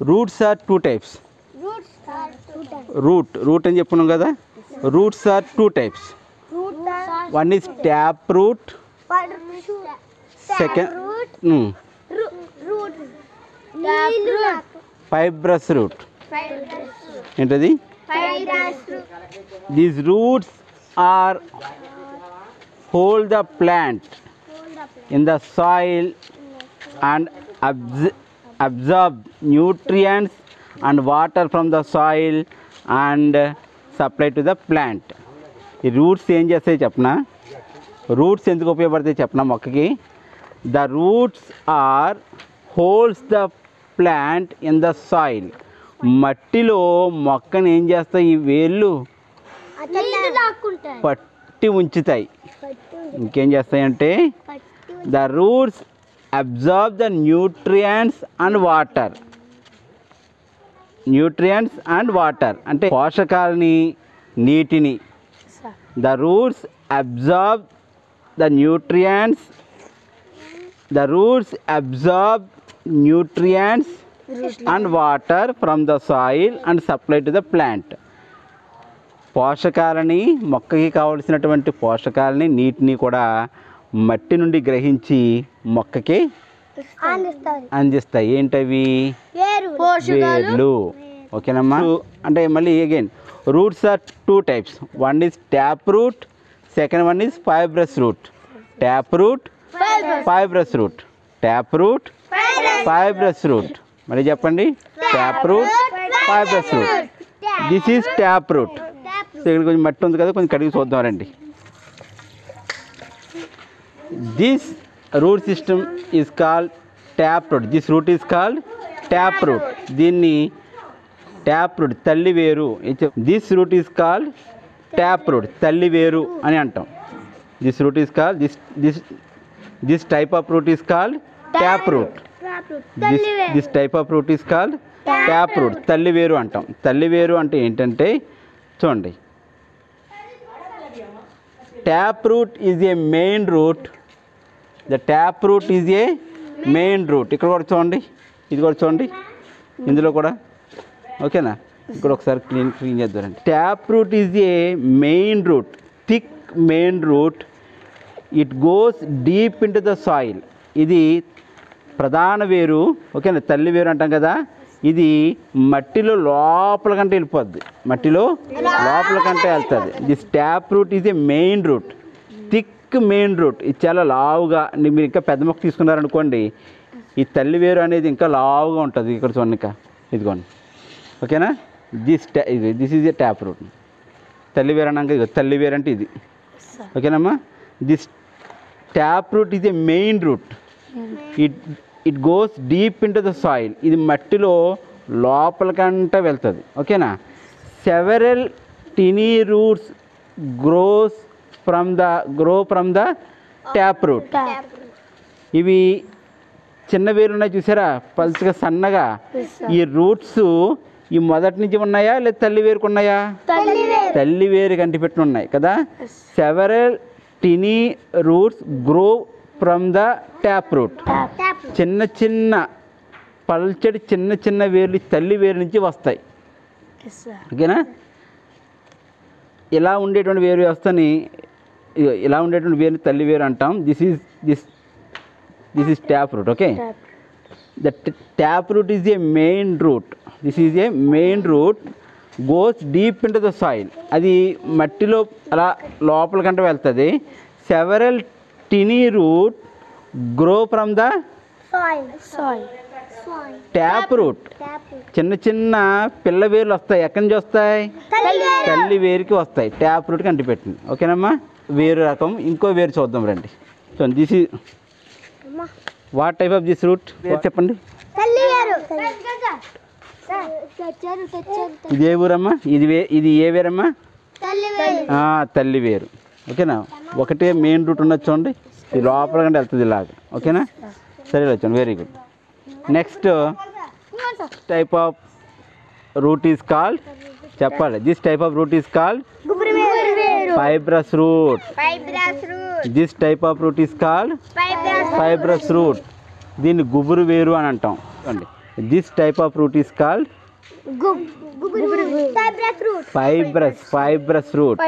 Roots are two types. Root అని చెప్పుకున్నాం కదా. Roots are two types. One is tap root, second fibrous root. ఏంటది? These roots are hold the plant in the soil and absorb nutrients and water from the soil and supply to the plant. ఈ roots ఏం చేస్తాయి చెప్పనా? Roots ఎందుకు ఉపయోగపడతాయి చెప్పనా మొక్కకి? The roots are holds the plant in the soil. మట్టిలో మొక్కను ఏం చేస్తాయి? ఈ వేళ్ళు పట్టి ఉంచుతాయి. ఇంకేం చేస్తాయంటే the roots absorb the nutrients and water. న్యూట్రియంట్స్ అండ్ వాటర్ అంటే పోషకాలని, నీటిని. The roots absorb the nutrients. The roots absorb nutrients and water from the soil and supply to the plant. పోషకాలని, మొక్కకి కావలసినటువంటి పోషకాలని, నీటిని కూడా మట్టి నుండి గ్రహించి మొక్కకి అందిస్తాయి. ఏంటవి? వేర్లు. ఓకేనమ్మా. అంటే మళ్ళీ again roots are two types. One is tap root, second one is fibrous root. Tap root, fibrous root. Tap root, fibrous root. మరి చెప్పండి. Tap root, fibrous root. This is tap root. ఇక్కడ కొంచెం మట్టి ఉంది కదా, కొంచెం కడిగి చూద్దాం రండి. This root system is called tap root. This root is called tap root. దీన్ని ట్యాప్ రూట్, తల్లి వేరు. This root is called tap root, తల్లి వేరు అని అంటాం. This root is called this type of root is called tap root. This type of root is called tap root, తల్లి వేరు అంటాం. తల్లి వేరు అంటే ఏంటంటే చూడండి, tap root is a main root. The tap root is a main root. ఇక్కడ కూడా చూడండి, ఇది కూడా చూడండి, ఇందులో కూడా. ఓకేనా? ఇక్కడ ఒకసారి క్లీన్ చేద్దామండి. Tap root is a main root, thick main root. It goes deep into the soil. ఇది ప్రధాన వేరు. ఓకేనా? తల్లి వేరు అంటాం కదా. ఇది మట్టిలో లోపల కంటే వెళ్ళిపోద్ది, మట్టిలో లోపల కంటే వెళ్తుంది. This tap root is a main root, thick main root. ఇది చాలా లావుగా. మీరు ఇంకా పెద్ద మొక్క తీసుకున్నారనుకోండి, ఈ తల్లి వేరు అనేది ఇంకా లావుగా ఉంటుంది. ఇక్కడ చూడండి, ఇంకా ఇదిగోండి. ఓకేనా? This is a tap root. తల్లి వేరు అన్నాక ఇది తల్లి వేరు అంటే ఇది. ఓకేనమ్మా? This tap root is a main root. It goes deep into the soil. ఇది మట్టిలో లోపలికంటే వెళ్తుంది. ఓకేనా? Several tiny roots grow from the tap root. ఇవి చిన్న వేరు ఉన్నాయి చూసారా, పల్చగా సన్నగా. ఈ రూట్స్ ఈ మొదటి నుంచి ఉన్నాయా లేదా తల్లి వేరుకు ఉన్నాయా? తల్లి వేరు కంటిపెట్టిన ఉన్నాయి కదా. Several tiny roots grow from the tap root. చిన్న చిన్న పల్చడి చిన్న చిన్న వేర్లు తల్లి వేరు నుంచి వస్తాయి. ఓకేనా? ఇలా ఉండేటువంటి వేరు వ్యవస్థని, ఇలా ఉండేటువంటి వేరుని తల్లి వేరు అంటాం. This is tap root. Okay? The tap root is a main root. This is a main root goes deep into the soil. అది మట్టిలో అలా లోపల కంటే వెళ్తుంది. Several tiny root grow from the tap root. చిన్న చిన్న పిల్ల వేర్లు వస్తాయి. ఎక్కడి నుంచి వస్తాయి? తల్లి వేరుకి వస్తాయి. ట్యాప్ రూట్కి అంటిపెట్టింది. ఓకేనమ్మా? వేరు రకం. ఇంకో వేరు చూద్దాం రండి. చూడండి, this is what type of this root చెప్పండి. ఇది ఏ ఊరమ్మా? ఇది ఏ వేరమ్మా? తల్లి వేరు. ఓకేనా? ఒకటే మెయిన్ రూట్ ఉన్నది చూడండి, ఇది లోపల కంటే వెళ్తుంది ఇలాగా. ఓకేనా? సరే వచ్చాను. Very good. Next type of root is called, చెప్పాలి. This type of root is called fibrous root. This type of root is called fibrous root. దీన్ని గుబురు వేరు అని అంటాం. అండి this type of root is called fibrous root,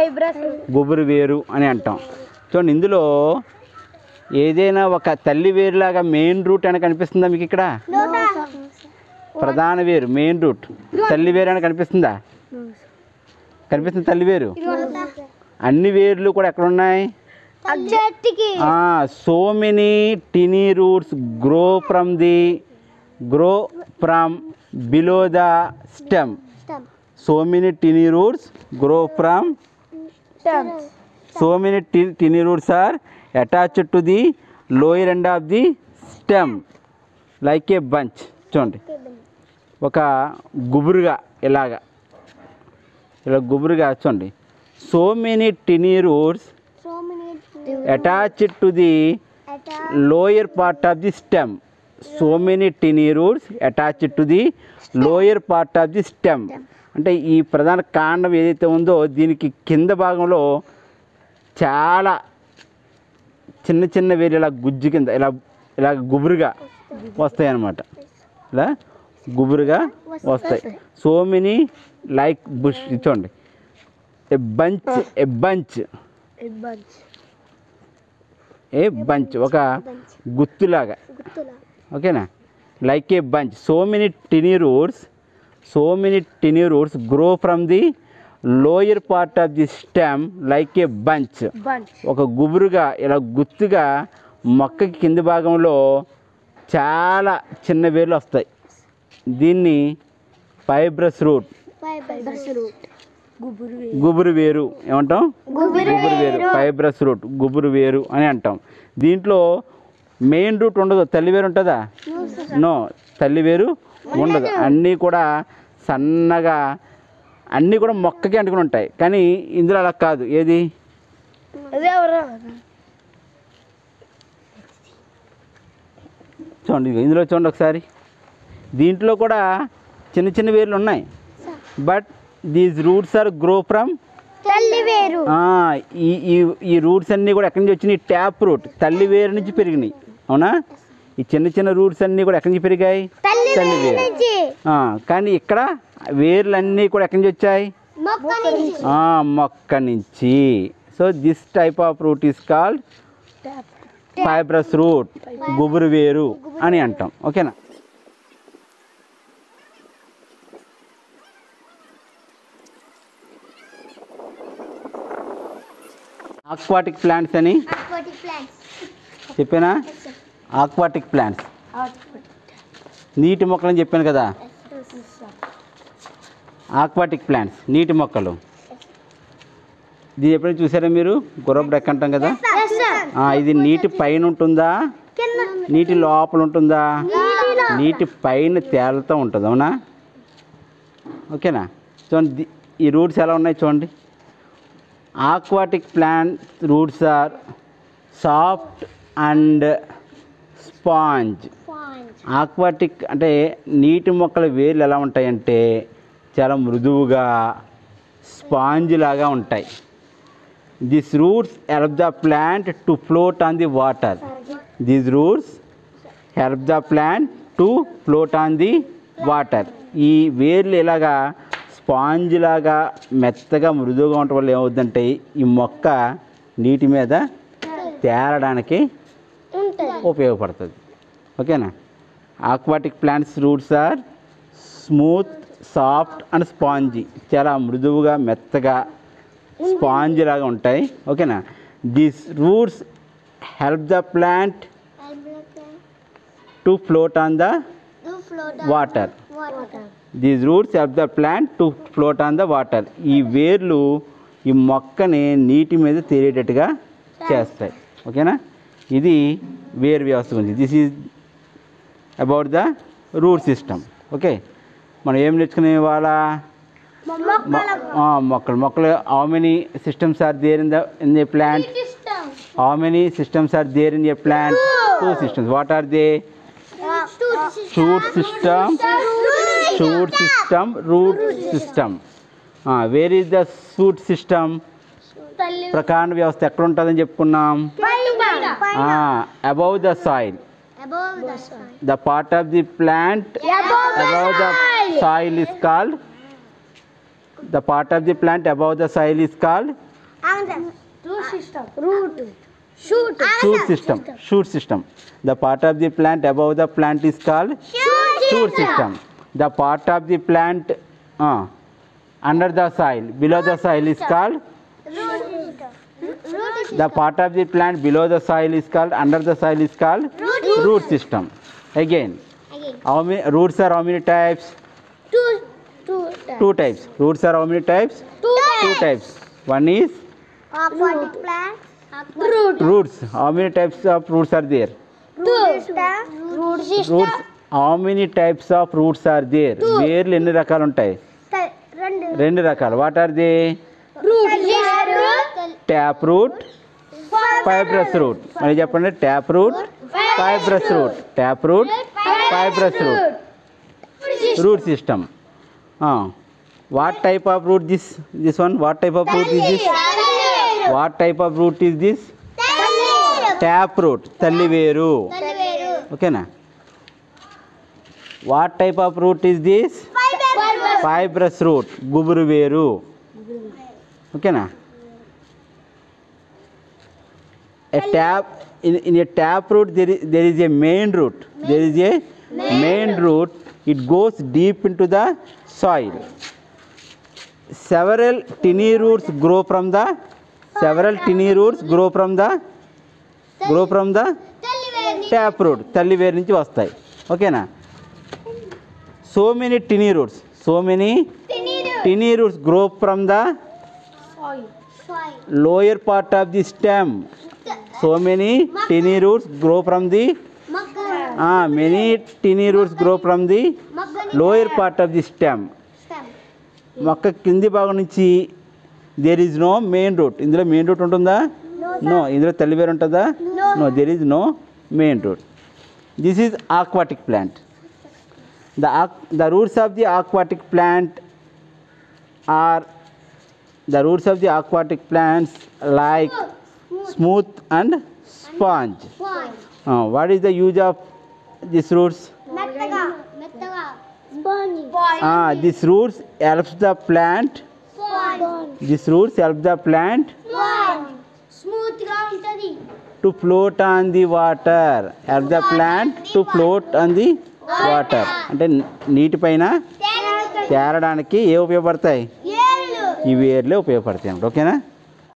గుబురు వేరు అని అంటాం. చూడండి, ఇందులో ఏదైనా ఒక తల్లి వేరులాగా మెయిన్ రూట్ అని కనిపిస్తుందా మీకు? ఇక్కడ ప్రధాన వేరు మెయిన్ రూట్, తల్లి వేరు అని కనిపిస్తుందా? కనిపిస్తుంది తల్లి వేరు. అన్ని వేర్లు కూడా ఎక్కడ ఉన్నాయి? So many tiny roots grow from below the stem. So many tiny roots grow from tiny roots are attached to the lower end of the stem like a bunch. చూడండి, ఒక గుబురుగా ఇలా గుబురుగా చూడండి. So many tiny roots attached to the lower part of the stem. So many tiny roots attached to the lower part of the stem. అంటే ఈ ప్రధాన కాండం ఏదైతే ఉందో దీనికి కింద భాగంలో చాలా చిన్న చిన్న వేరు ఇలా గుజ్జు కింద ఇలా గుబురుగా వస్తాయి అన్నమాట. ఇలా గుబురుగా వస్తాయి. So many like bush. చూడండి, ఏ బంచ్ ఒక గుత్తులాగా. ఓకేనా? Like a bunch. So many tiny roots grow from the lower part of the stem like a bunch. ఒక గుబురుగా ఇలా గుత్తుగా మొక్కకి కింది భాగంలో చాలా చిన్న వేర్లు వస్తాయి. దీన్ని ఫైబ్రస్ రూట్, గుబురు వేరు ఏమంటాం? గుబురు వేరు, ఫైబ్రస్ రూట్, గుబురు వేరు అని అంటాం. దీంట్లో మెయిన్ రూట్ ఉండదు. తల్లి వేరు ఉంటుందా? నో, తల్లి వేరు ఉండదు. అన్నీ కూడా సన్నగా, అన్నీ కూడా మొక్కకి అంటుకుని ఉంటాయి. కానీ ఇందులో అలా కాదు. ఏది? చూడండి, ఇందులో చూడండి ఒకసారి. దీంట్లో కూడా చిన్న చిన్న వేర్లు ఉన్నాయి. But these roots are grow from ఈ రూట్స్ అన్నీ కూడా ఎక్కడి నుంచి వచ్చినాయి? ట్యాప్ రూట్, తల్లి వేరు నుంచి పెరిగినాయి. అవునా? ఈ చిన్న చిన్న రూట్స్ అన్నీ కూడా ఎక్కడి నుంచి పెరిగాయి? తల్లి వేరు. కానీ ఇక్కడ వేర్లన్నీ కూడా ఎక్కడి నుంచి వచ్చాయి? మొక్క నుంచి. So this type of root is called fibrous root, గుబురు వేరు అని అంటాం. ఓకేనా? ఆక్వాటిక్ ప్లాంట్స్ అని చెప్పానా? ఆక్వాటిక్ ప్లాంట్స్ నీటి మొక్కలని చెప్పాను కదా. ఆక్వాటిక్ ప్లాంట్స్ నీటి మొక్కలు. ఇది ఎప్పుడైనా చూసారా మీరు? గుర్రపు డెక్క అంటాం కదా. ఇది నీటి పైన ఉంటుందా, నీటి లోపల ఉంటుందా? నీటి పైన తేలుతూ ఉంటుంది. అవునా? ఓకేనా? చూడండి, ఈ రూట్స్ ఎలా ఉన్నాయి చూడండి. Aquatic plant roots are soft and sponge. Aquatic అంటే నీటి మొక్కల వేర్లు ఎలా ఉంటాయంటే చాలా మృదువుగా స్పాంజ్ లాగా ఉంటాయి. This roots help the plant to float on the water. These roots help the plant to float on the water. ఈ వేర్లు ఇలాగా స్పాంజ్ లాగా మెత్తగా మృదువుగా ఉండటం వల్ల ఏమవుతుందంటే ఈ మొక్క నీటి మీద తేలడానికి ఉపయోగపడుతుంది. ఓకేనా? Aquatic plants roots are smooth, soft and spongy. చాలా మృదువుగా మెత్తగా స్పాంజ్ లాగా ఉంటాయి. ఓకేనా? These roots help the plant to float on the water. These roots help the plant to float on the water. ఈ వేర్లు ఈ మొక్కని నీటి మీద తేలేటట్టుగా చేస్తాయి. ఓకేనా? ఇది వేరు వ్యవస్థ గురించి. This is about the root system. Okay, మనం ఏం నేర్చుకునే వాళ్ళ మొక్కలు. How many systems are there in the plant? How many systems are there in a plant? 2 systems. What are they? Shoot system, root system. Where is the shoot system? ప్రకాండ వ్యవస్థ ఎక్కడ ఉంటుందని చెప్పుకున్నాం? Above the soil. The part of the plant above the soil is called. The part of the plant above the soil is called. Root system. Root. Shoot. Shoot system. The part of the plant above the plant is called shoot system. The part of the plant under the soil, below the soil is called. The part of the plant below the soil is called, under the soil is called root system. Again, how many roots are how many types? Two types. Roots are how many types? Two types. One is Aquatic plants. roots. How many types of roots are there? Root system. Roots. How many types of roots are there? వేర్లు ఎన్ని రకాలు ఉంటాయి? రెండు రకాలు. What are they? Tap root, fibrous root. మరి చెప్పండి, tap root, fibrous root. Tap root, fibrous root. Root system. What type of root this one? What type of root is this? What type of root is this? Tap root, తల్లివేరు. ఓకేనా? What type of root is this? Fibrous root, గుబురు వేరు. ఓకేనా? A tap in a tap root there is a main root. There is a main root. It goes deep into the soil. Several tiny roots grow from the tap root. తల్లివేరు నుంచి వస్తాయి. ఓకేనా? So many tiny roots grow from the lower part of the stem. So many tiny roots grow from the many tiny roots grow from the lower part of the stem. మొక్క కింది భాగం నుంచి there is no main root. ఇందులో main root ఉంటుందా? No. ఇందులో తల్లివేరు ఉంటుందా? No. there is no main root. This is aquatic plant. The roots of the aquatic plant are like smooth and sponge. What is the use of these roots? These roots helps the plant. To float on the water. Help the plant to float on the water. అంటే నీటి పైన తేరడానికి ఏ ఉపయోగపడతాయి? ఈ వేర్లే ఉపయోగపడతాయి. ఓకేనా?